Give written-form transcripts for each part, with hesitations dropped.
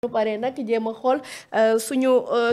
pare nag jéem a xool suñu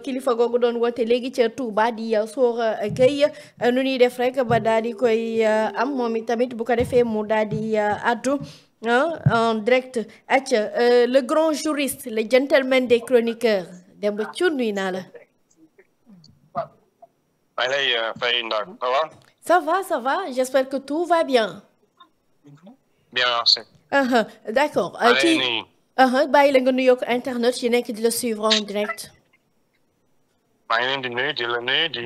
kilifa googu doon woote léegi ca Touba di Sora Gueye nu ñuy def rek ba daal di koy am moom itamit bu ko defee mu daal di addu en direct acca le grand juriste le gentleman des chroniqueurs Demba Thioune nuyu naa la. maa ngi lay fay Ndak ça va. ça va j'espère que tout va bien. bien merci. D'accord. bàyyi la nga nuyoo ko internet yi nekk di la suivre en direct. maa ngi leen di nuyu di la nuyu di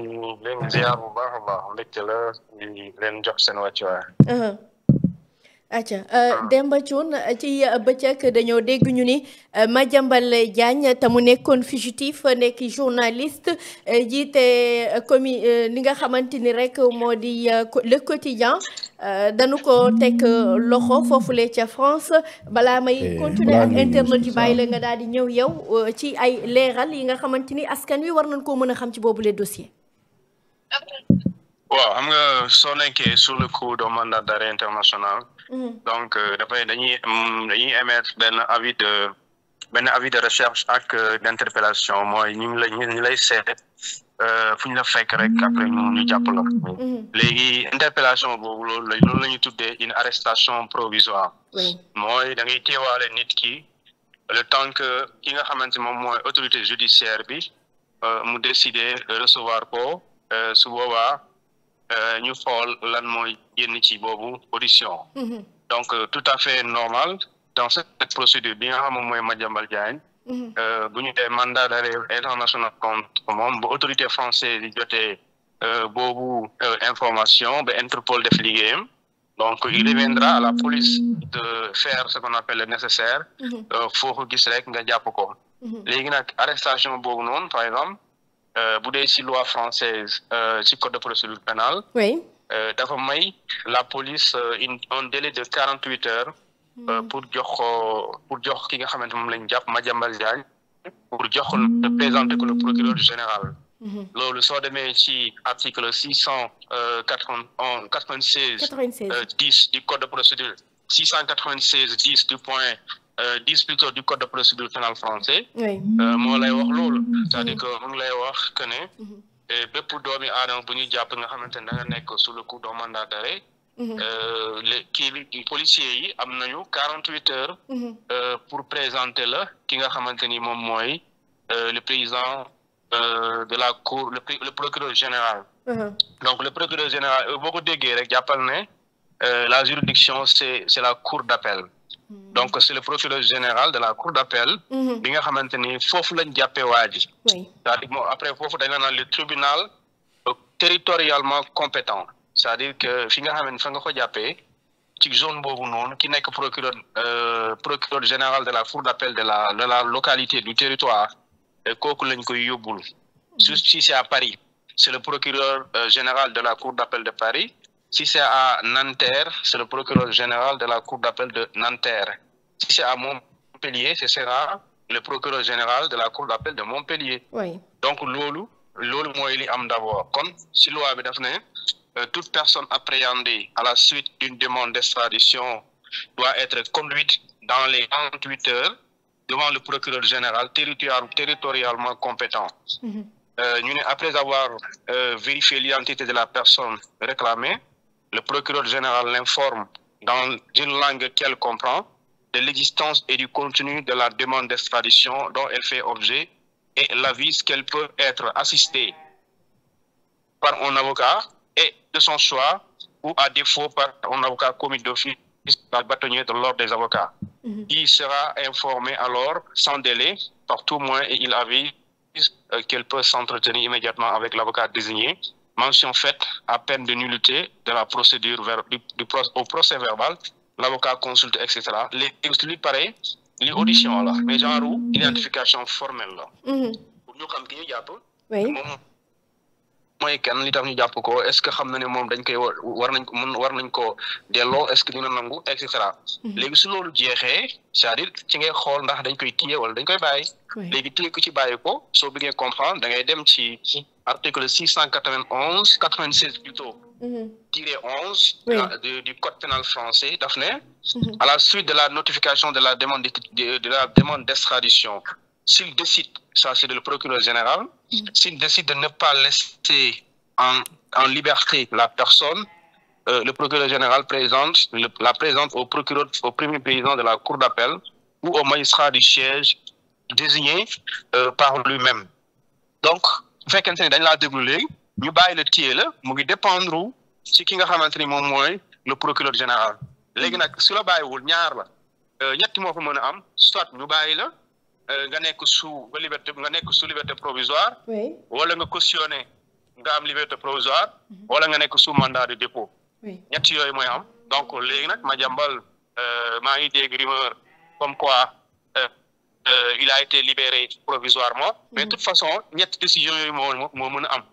leen ziar bu baax a baax mbégte la di leen jox seen wàccuwaay. acca Demba Thioune ci bëccëg dañoo dégg ñu ni Madiambal Diagne te mu nekkoon fugitif nekk journaliste jiite li nga xamante ni rek moo di le quotidien dañu ko teg loxo foofule ca France balaa may continuer ak internet yi bàyyi la nga daal di ñëw yow ci ay leeral yi nga xamante ni askan wi war nañ koo mën a xam ci boobule dossier. waaw xam nga soo nekkee sur le coup de mandat d'arrêt international. donc dañuy émettre benn avis de recherche ak d'interpellation mooy ñu lay seet fu ñu la fekk rek après ñu jàpp la. léegi interpellation boobu loolu la ñuy tuddee une arrestation provisoire. mooy da ngay teewaale nit ki le temps que ki nga xamante moom mooy autorité judiciaire bi mu décider recevoir ko su boobaa. ñu xool lan mooy génn ci boobu audition. donc tout à fait normal dans cette procédure bi nga xam moom mooy Madiambal Diagne. bu ñu dee mandat d'arrêt international contre moom ba autorité française yi jotee boobu information ba Interpol def liggéeyam. donc il reviendra à la police de faire ce qu'on appelle le nécessaire. foo ko gis rek nga jàpp ko. léegi nag arrestation boobu noonu par exemple. bu dee ci loi française ci code de procédure pénale. oui. dafa may la police un délai de 48 heures. pour jox ki nga xamante moom lañ jàpp Madiambal Diagne pour jox de présenter que le procureur général. loolu soo demee ci article 696. 10 du code de procédure 696 10 du point. 10 plutôt du code de procédure pénale français. moo lay wax loolu. c'est-à-dire que mu ngi lay wax que ne. bépp doomi aadama bu ñuy jàpp nga xamante ne da nga nekk sous le coup d'un mandat d'arrêt. policiers yi am nañu 48 heures. pour présenter la ki nga xamante ni moom mooy le président de la cour le procureur général. donc le procureur général boo ko déggee rek jàppal ne la juridiction c'est la cour d'appel. donc c'est le procureur général de la cour d'appel. bi nga xamante ni foofu lañ jàppee waa ji. c'est-à-dire moom après foofu dañ naan le tribunal territorialement compétent. c'est-à-dire que fi nga xamante fa nga ko jàppee ci zone boobu noonu ki nekk procureur général de la cour d'appel de la localité du territoire kooku lañ koy yóbbul. si c'est à Paris c'est le procureur général de la cour d'appel de Paris. Si c'est à Nanterre, c'est le procureur général de la cour d'appel de Nanterre. Si c'est à Montpellier, ce sera le procureur général de la cour d'appel de Montpellier. Oui. Donc loolu mooy li am d'abord kon si loi bi daf ne toute personne appréhendée à la suite d'une demande d'extradition doit être conduite dans les 48 heures devant le procureur général territorialement compétent. ñu ne après avoir vérifié l'identité de la personne réclamée, le procureur général l'informe dans une langue qu'elle comprend de l'existence et du contenu de la demande d'extradition dont elle fait objet et l'avise qu'elle peut être assistée par un avocat et de son choix ou à défaut par un avocat commis d'office par bâtonnier de l'ordre des avocats. Il sera informé alors sans délai par tout moyen et il avise qu'elle peut s'entretenir immédiatement avec l'avocat désigné. Mention faite à peine de nullité de la procédure au procès verbal, l'avocat consulte, etc. li pare li audition la mais genre identification formelle la. pour ñu xam ki ñu jàpp. moom mooy kenn li tax ñu jàpp ko est-ce que xam na ne moom dañ koy war nañ ko delloo est-ce que dina nangu et cetera. léegi su loolu jeexee c'est-à-dire ci ngay xool ndax dañ koy téye wala dañ koy bàyyi. léegi téye ko ci bàyyi ko soo bëggee comprendre da ngay dem ci article 96 plutôt. tiré 11 du code pénal français daf ne à la suite de la notification de la demande d'extradition s'il décide, ça c'est le procureur général, s'il décide de ne pas laisser en liberté la personne, le procureur général la présente au premier président de la cour d'appel ou au magistrat du siège désigné par lui-même. Donc, bu fekkente ne dañ laa déglu léegi ñu bàyyi la téye la mu ngi dépendre ci ki nga xamante ni moom mooy le procureur général léegi nag su la bàyyiwul ñaar la ñetti moo ko mën a am soit ñu bàyyi la nga nekk sous liberté provisoire wala nga cautionné nga am liberté provisoire wala nga nekk sous mandat de dépôt ñetti yooyu mooy am donc léegi nag Madiambal maa ngi dégg rumeur comme quoi il a été libéré provisoirement mais de toute façon ñetti décision yooyu moo mën a am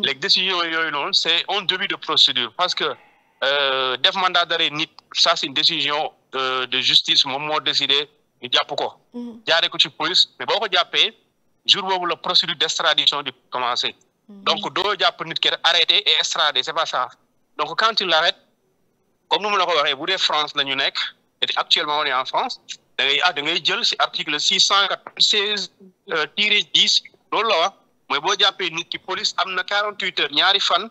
léegi décision yooyu noonu c'est un début de procédure parce que def mandat d'arrêt nit ça c'est une décision de justice moom moo décidé ñu jàpp ko jaaree ko ci police mais boo ko jàppee jour boobu la procédure d'extradition di commencer donc doo jàpp nit ki arrêté et extradé c'est pas ça donc quand il l'arrête comme nu mu la ko waxee bu dee France la ñu nekk et actuellement on est en France da ngay jël ci article 696 tiré 10 loolu la wax mooy boo jàppee nit ki police am na 48 heures ñaari fan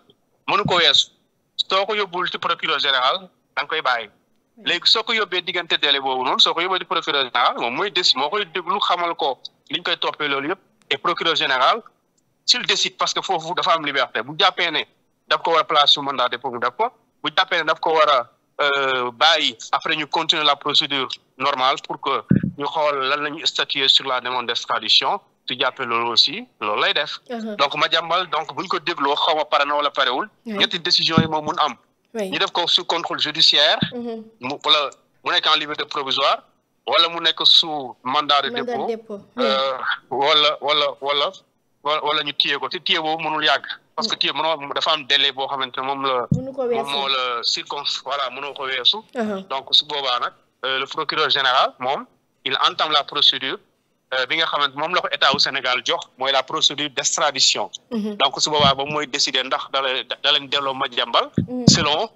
mënu ko weesu soo ko yóbbul ci procureur général da nga koy bàyyi léegi soo ko yóbbee diggante délai boobu noonu soo ko yóbbee ci procureur général moom mooy moo koy déglu xamal ko liñ koy toppee loolu yëpp et procureur général s'il décide parce que foofu dafa am liberté bu jàppee ne daf ko war a place sous mandat de dépôt daf ko bu jàppee ne daf ko war a bàyyi après ñu continuer la procédure normale pour que ñu xool lan la ñu statuer sur la demande d'extradition su jàppee loolu aussi loolu lay def donc Madiambal donc buñ ko dégloo xaw ma pare na wala parewul ñetti décision yi moom mun am ñu def ko sous contrôle judiciaire wala mu nekk en liberté provisoire wala mu nekk sous mandat de dépôt wala ñu téye ko te téye boobu mënul yàgg parce que téye mënoo dafa am délai boo xamante ne moom moo la voilà mënoo ko weesu donc su boobaa nag le procureur général moom il entame la procédure bi nga xamante moom la ko état wu Sénégal jox mooy la procédure d'extradition donc su boobaa ba mooy décider ndax da leen delloo Madiambal selon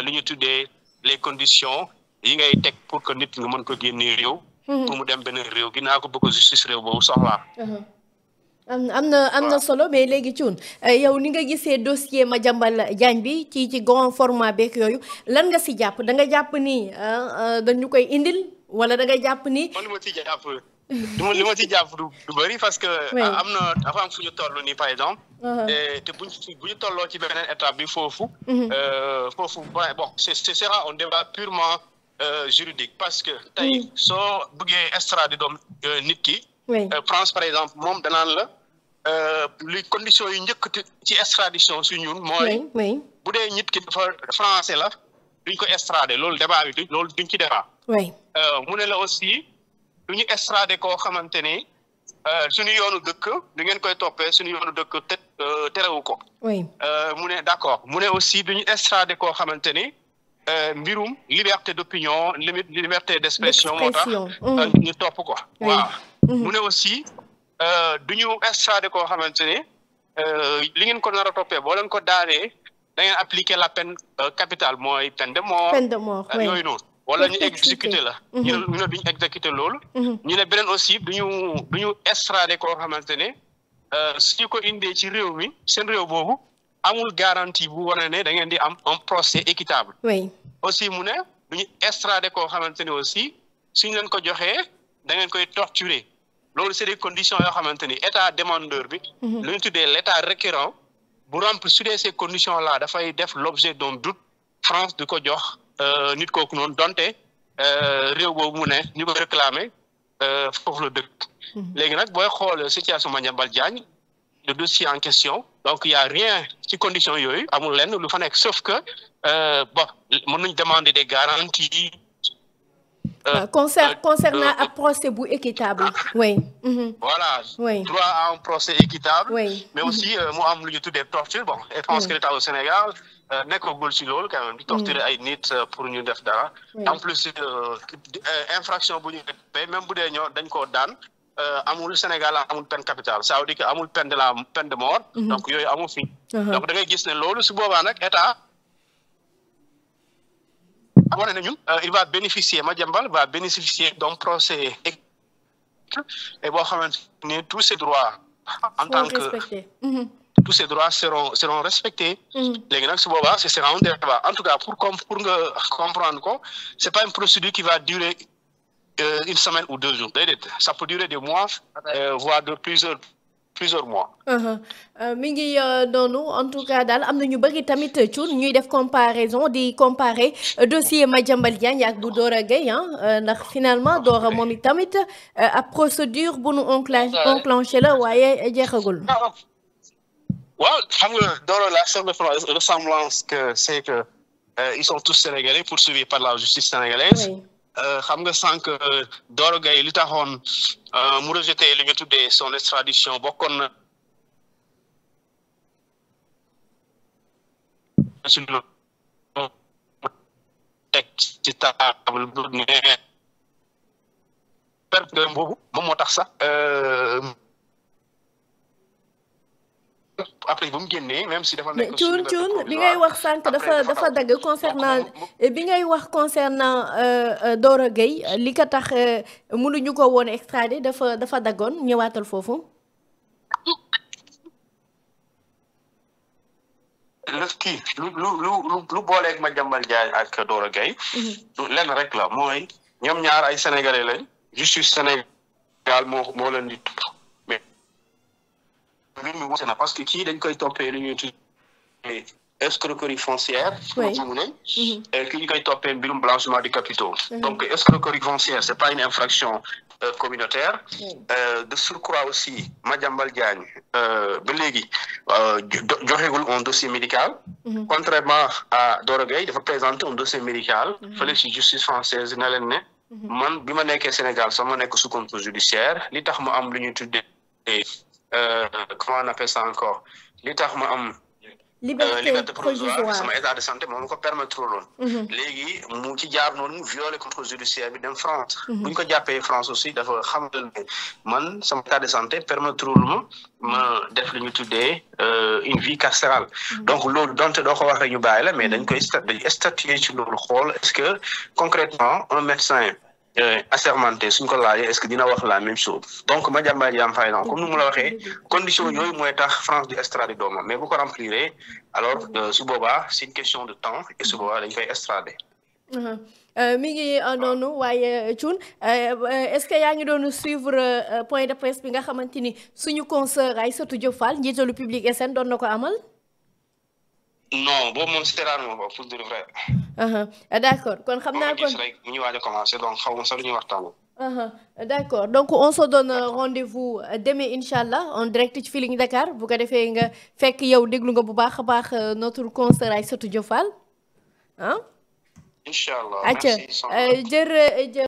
li ñu tuddee les conditions yi ngay teg pour que nit nga mën ko génnee réew pour mu dem beneen réew ginnaaw ko bëgg justice réew boobu soxlaa am na solo mais léegi Thioune yow ni nga gisee dossier Madiambal Diagne bi ci grand format beeg yooyu lan nga si jàpp da nga jàpp ni dañu koy indil wala da nga jàpp ni li ma ci jàpp du bëri parce que am na dafa am fu ñu toll nii par exemple te bu ñu tolloo ci beneen étape bi foofu bon ce sera un débat purement juridique parce que tey soo bëggee extrader doom nit ki France par exemple moom danaan la li conditions yu njëkk ci extradition su ñun mooy bu dee nit ki dafa français la duñ ko extrader loolu débat bi loolu duñ ci débat mu ne la aussi duñu extrader koo xamante ni suñu yoonu dëkk du ngeen koy toppee suñu yoonu dëkk terewu ko mu ne d'accord mu ne aussi duñu extrader koo xamante ni mbirum liberté d'opinion liberté d'expression moo tax ñu topp ko waaw mu ne aussi duñu extrader koo xamante ni li ngeen ko nar a toppee boo leen ko daanee da ngeen appliquer la peine capitale mooy peine de mort yooyu noonu wala ñu exécuter la ñu ne duñu exécuter loolu ñu ne beneen aussi duñu extrader koo xamante ne suñu ko indee ci réew mi seen réew boobu amul garantie bu wane ne da ngeen di am un procès équitable aussi mu ne duñu extrader koo xamante ne aussi suñu leen ko joxee da ngeen koy torturer loolu c'est des conditions yoo xamante ni état demandeur bi lu ñu tuddee l'état requérant bu remplir su dee ces conditions là dafay def l'objet d'un doute France du ko jox nit kooku noonu donte réew boobu mu ne ñu ko réclamer foofu la dëkk léegi nag booy xool situation Madiambal Diagne le dossier en question donc il y a rien ci conditions yooyu amul lenn lu fa nekk sauf que bon mën nañu demander des garanties concernant un procès bu équitable voilà droit à un procès équitable mais aussi mu am lu ñu tuddee torture bon et je pense que l'État au Sénégal nekkagul ci loolu quand même di torturer ay nit pour ñu def dara en plus infraction bu ñu def même bu dee ñoo dañ koo daan amul Sénégal amul peine capitale ça veut dire que amul peine de mort donc yooyu amul fi donc da ngay gis ne loolu su boobaa nag état wane nañu il va bénéficier Madiambal va bénéficier d'un procès et boo xamante ni tous ces droits en tant que tous ces droits seront respectés. léegi nag su boobaa ce sera un débat en tout cas pour nga comprendre ko c'est pas une procédure qui va durer une semaine ou 2 jours déedéet ça peut durer des mois voire de plusieurs mois. mi ngi noonu en tout cas daal am na ñu bëri tamit Thioune ñuy def comparaison di comparer dossier Madiambal Diagne ak bu Dora Gueye ndax finalement Dora moom i tamit ab procédure bu nu enclenché la waaye jeexagul. waaw xam nga Dora la seule ressemblance que c'est que ils sont tous sénégalais poursuivis par la justice sénégalaise. xam nga sànq Dora Gueye li taxoon mu rejeté li ñu tuddee son extradition bokkoon na ci lu teg ci table bu ne perte boobu moom moo tax sax après bu mu génnee même si dafa nekk Thioune li ngay wax sànq dafa dagg concernant bi ngay wax concernant Dora Gueye li ko tax mënuñu ko woon extradé dafa daggoon ñëwaatal foofu. lu booleeg Madiambal Diagne ak Dora Gueye. lenn rek la mooy ñoom ñaar ay sénégalais lañ justice Sénégal moo leen di mais mbir mi wute na parce que kii dañ koy toppee lu ñuy tuddee escroquerie foncière. kii ñu koy toppee mbirum blanchiment de capitaux. donc escroquerie foncière c'est pas une infraction communautaire. de surcroît aussi Madiambal Diagne ba léegi joxegul un dossier médical. contrairement à Dora Gueye dafa présenter un dossier médical. fële ci justice française na leen ne. man bi ma nekkee Sénégal sama nekk sous contrôle judiciaire li tax ma am lu ñuy tuddee comment on appelle ça encore li tax ma am. liberté provisoire sama état de santé moom ko permettre loon léegi mu ci jaar noonu mu violé contrôle judiciaire bi dem France bu ñu ko jàppee France aussi dafa xam ne man sama état de santé permettre ma def li ñu tuddee une vie carcérale donc loolu donte doo ko wax rek ñu bàyyi la mais dañ koy statuer ci loolu xool est-ce que concrètement un médecin assermenté suñ ko laajee est-ce que dina wax la même chose donc Madiambal Diagne par exemple comme ni mu la waxee condition yooyu mooy tax France di extrader doomam mais bu ko remplir alors su boobaa c'est une question de temps et su boobaa dañ koy extrader. mi ngi noonu waaye Thioune est-ce que yaa ngi doon suivre point de presse bi nga xamante ni suñu consoeur Aïssatou Diop Fall njiitalu Public SN doon na ko amal. non boobu moom seetaan ma ko pour dire vrai. d'accord kon xam naa kon rek ñu waaj a commencer donc xaw ma sax lu ñuy waxtaanee. d'accord donc on se donne rendez-vous demain inchallah en direct ci Feeling Dakar bu ko defee nga fekk yow déglu nga bu baax a baax notre consoeur Aïssatou Diop Fall inchallah merci.